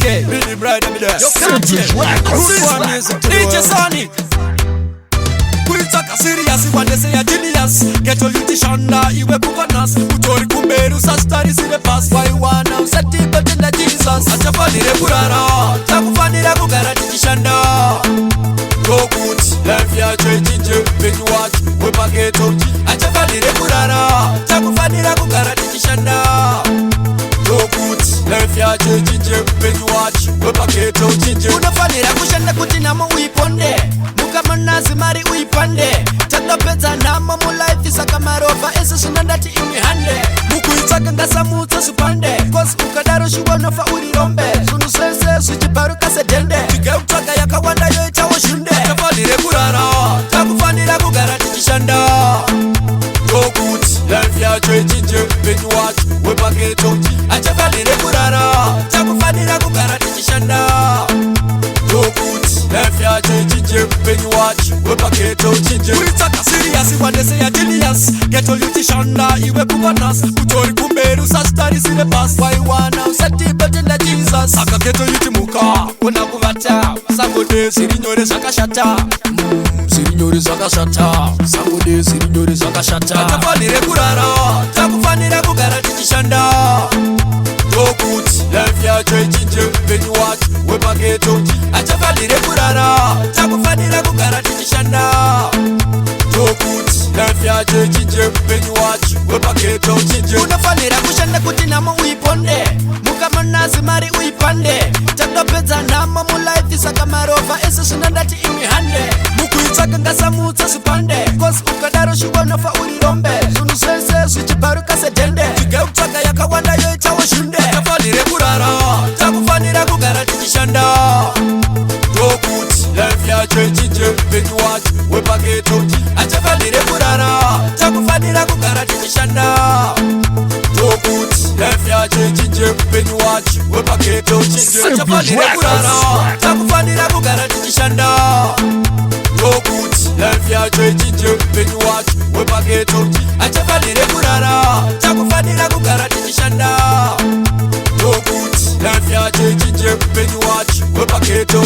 okay. Really bright and there. You can't change. Root one music. DJ Sonic. Kuitaka serious when they say a genius. Get your litishanda, iwe kuvanas. Utori kumberu sa stories in the past. Why you wanna set it but in the Jesus. Achafanire kurara, takufanira kugara tikishanda. Go good, life ya JJ, when you watch, we paketo. Achafanire kurara, takufanira kugara tikishanda. Go good, life ya JJ, when you watch, we paketo. Unafanira kushanda kutinamo uiponde. Mukamaнаzi mari uipande. Tatapedza nama mu life isakamarova ese shinandati imihande. Mukuitsaka ngasamutsa supande. Cause ukadaro shuwa nofa urirombe. Zunu sese suchiparuka sedende. Tigeutsvaga yakawanda yoitawo shunde. Tafanire kurara, takufanira kugara tichishanda. Go good, life ya JJ, when you watch, we paketo. Achafanire kurara, takufanira kugara tichishanda. Go good, life ya JJ, when you watch, we paketo JJ. Kuitaka serious when they say a genius. Get your litishanda, iwe kuvanas. Utori kumberu sa stories in the past. Why you wanna set it but in the Jesus. Saka keto yutimuka, una kuvata. Sangode sirinyore sakashata. Sirinyore sakashata. Sangode sirinyore sakashata. Tafanire kurara, takufanira kugara tikishanda. Go good, life ya JJ, when you watch, we paketo. Achafanire kurara, takufanira kugara tikishanda. Go good, life ya JJ, when you watch, we paketo. Unafanira kushanda kutinamo uiponde. Mukamaнаzi mari uipande. Tatapedza nama mu life isakamarova ese shinandati imihande. Mukuitsaka ngasamutsa supande. Cause ukadaro shuwa nofa urirombe. Zunu sese suchiparuka sedende. Tigeutsvaga yakawanda yoitawo shunde. Tafanire kurara, takufanira kugara tikishanda. Go good, life ya JJ, when you watch, we paketo. Achafanire kurara, takufanira kugara tikishanda. Go good, life ya JJ, when you watch, we paketo. Achafanire kurara, takufanira kugara tikishanda. Go good, life ya JJ, when you watch, we paketo. Achafanire kurara, takufanira kugara tikishanda. Go good, life ya JJ, when you watch, we paketo.